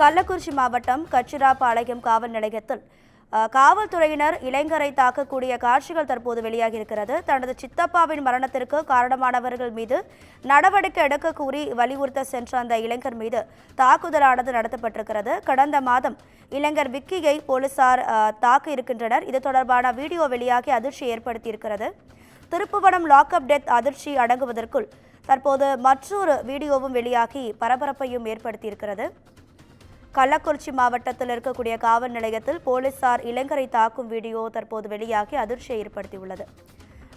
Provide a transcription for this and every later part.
கள்ளக்குறிச்சி மாவட்டம் கச்சிராபாளையம் காவல் நிலையத்தில் காவல்துறையினர் இளைஞரை தாக்கக்கூடிய காட்சிகள் தற்போது வெளியாகியிருக்கிறது. தனது சித்தப்பாவின் மரணத்திற்கு காரணமானவர்கள் மீது நடவடிக்கை எடுக்க கூறி வலியுறுத்த சென்ற அந்த இளைஞர் மீது தாக்குதலானது நடத்தப்பட்டிருக்கிறது. கடந்த மாதம் இளைஞர் விக்கியை போலீசார் தாக்க இருக்கின்றனர். இது தொடர்பான வீடியோ வெளியாகி அதிர்ச்சி ஏற்படுத்தியிருக்கிறது. திருப்புவனம் லாக்அப் டெத் அதிர்ச்சி அடங்குவதற்குள் தற்போது மற்றொரு வீடியோவும் வெளியாகி பரபரப்பையும் ஏற்படுத்தியிருக்கிறது. கள்ளக்குறிச்சி மாவட்டத்தில் இருக்கக்கூடிய காவல் நிலையத்தில் போலீசார் இளைஞரை தாக்கும் வீடியோ தற்போது வெளியாகி அதிர்ச்சியை ஏற்படுத்தியுள்ளது.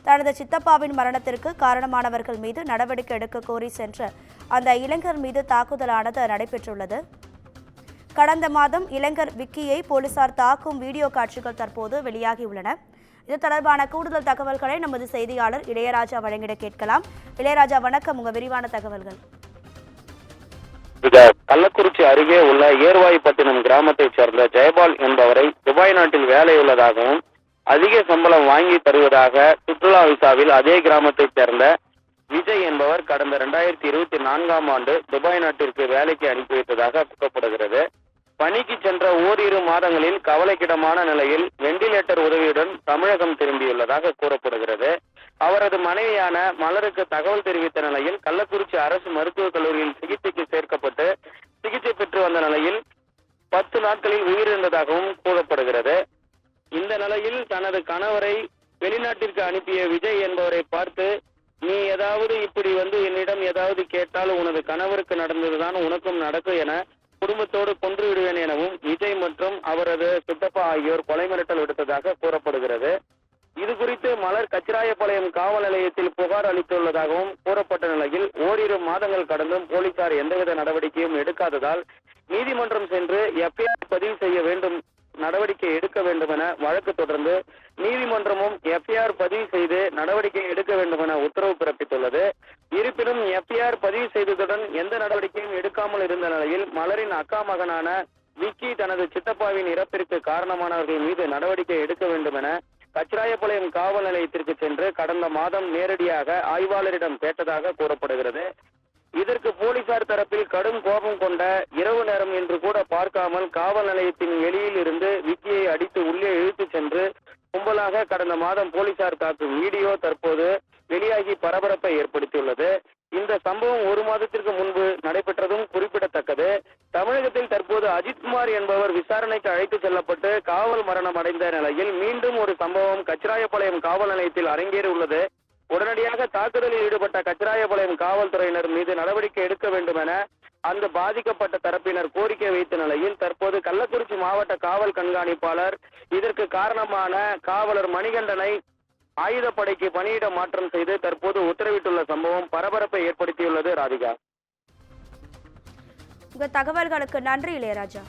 தனது சித்தப்பாவின் மரணத்திற்கு காரணமானவர்கள் மீது நடவடிக்கை எடுக்க கோரி சென்ற அந்த இளைஞர் மீது தாக்குதலானது நடைபெற்றுள்ளது. கடந்த மாதம் இளைஞர் விக்கியை போலீசார் தாக்கும் வீடியோ காட்சிகள் தற்போது வெளியாகியுள்ளன. இது தொடர்பான கூடுதல் தகவல்களை நமது செய்தியாளர் இளையராஜா வழங்கிட கேட்கலாம். இளையராஜா, வணக்கம். உங்க விரிவான தகவல்கள். கள்ளக்குறிச்சி அருகே உள்ள ஏர்வாய்ப்பட்டினம் கிராமத்தைச் சேர்ந்த ஜெயபால் என்பவரை துபாய் நாட்டில் வேலையுள்ளதாகவும் அதிக சம்பளம் வாங்கி தருவதாக சுற்றுலா விசாவில் அதே கிராமத்தைச் சேர்ந்த விஜய் என்பவர் கடந்த 2024ஆம் ஆண்டு துபாய் நாட்டிற்கு வேலைக்கு அனுப்பி வைத்ததாக கூறப்படுகிறது. பணிக்கு சென்ற ஓரிரு மாதங்களில் கவலைக்கிடமான நிலையில் வெண்டிலேட்டர் உதவியுடன் தமிழகம் திரும்பியுள்ளதாக கூறப்படுகிறது. அவரது மனைவியான மலருக்கு தகவல் தெரிவித்த நிலையில் கள்ளக்குறிச்சி அரசு மருத்துவக் கல்லூரியில் சிகிச்சைக்கு சேர்க்கப்பட்டு சிகிச்சை பெற்று வந்த நிலையில் 10 நாட்களில் உயிரிழந்ததாகவும் கூறப்படுகிறது. இந்த நிலையில் தனது கணவரை வெளிநாட்டிற்கு அனுப்பிய விஜய் என்பவரை பார்த்து, நீ ஏதாவது இப்படி என்னிடம் ஏதாவது கேட்டால் உனது கணவருக்கு நடந்ததுதான் உனக்கும் நடக்கும் என குடும்பத்தோடு கொன்று விடுவேன் எனவும் விஜய் மற்றும் அவரது சித்தப்பா ஆகியோர் கொலை மிரட்டல் விடுத்ததாக கூறப்படுகிறது. இது குறித்து மலர் கச்சிராயபாளையம் காவல் நிலையத்தில் புகார் அளித்துள்ளதாகவும் கூறப்பட்ட நிலையில் ஓரிரு மாதங்கள் கடந்தும் போலீசார் எந்தவித நடவடிக்கையும் எடுக்காததால் நீதிமன்றம் சென்று எஃப்ஐஆர் பதிவு செய்ய வேண்டும், நடவடிக்கை எடுக்க வேண்டும் என வழக்கு தொடர்ந்து நீதிமன்றமும் எஃப்ஐஆர் பதிவு செய்து நடவடிக்கை எடுக்க வேண்டும் என உத்தரவு பிறப்பித்துள்ளது. இருப்பினும் எஃப்ஐஆர் பதிவு செய்ததுடன் எந்த நடவடிக்கையும் எடுக்காமல் இருந்த நிலையில் மலரின் அக்கா மகனான விக்கி தனது சித்தப்பாவின் இறப்பிற்கு காரணமானவர்கள் மீது நடவடிக்கை எடுக்க வேண்டும் என கச்சிராயபாளையம் காவல் நிலையத்திற்கு சென்று கடந்த மாதம் நேரடியாக ஆய்வாளரிடம் கேட்டதாக கூறப்படுகிறது. இதற்கு போலீசார் தரப்பில் கடும் கோபம் கொண்ட இரவு நேரம் என்று கூட பார்க்காமல் காவல் நிலையத்தின் வெளியில் இருந்து விக்கியை அடித்து உள்ளே இழுத்து சென்று கும்பலாக கடந்த மாதம் போலீசார் தாக்கும் வீடியோ தற்போது வெளியாகி பரபரப்பை ஏற்படுத்தியுள்ளது. இந்த சம்பவம் 1 மாதத்திற்கு முன்பு நடைபெற்றதும் குறிப்பிடத்தக்கது. தமிழகத்தில் தற்போது அஜித்குமார் என்பவர் விசாரணைக்கு அழைத்து செல்லப்பட்டு காவல் மரணம் அடைந்த நிலையில் மீண்டும் ஒரு சம்பவம் கச்சிராயபாளையம் காவல் நிலையத்தில் அரங்கேறி உள்ளது. உடனடியாக தாக்குதலில் ஈடுபட்ட கச்சிராயபாளையம் காவல்துறையினர் மீது நடவடிக்கை எடுக்க வேண்டும் என அந்த பாதிக்கப்பட்ட தரப்பினர் கோரிக்கை வைத்த நிலையில் தற்போது கள்ளக்குறிச்சி மாவட்ட காவல் கண்காணிப்பாளர் இதற்கு காரணமான காவலர் மணிகண்டனை ஆயுதப்படைக்கு பணியிட மாற்றம் செய்து தற்போது உத்தரவிட்டுள்ள சம்பவம் பரபரப்பை ஏற்படுத்தியுள்ளது. ராதிகா, உங்க தகவல்களுக்கு நன்றி இளையராஜா.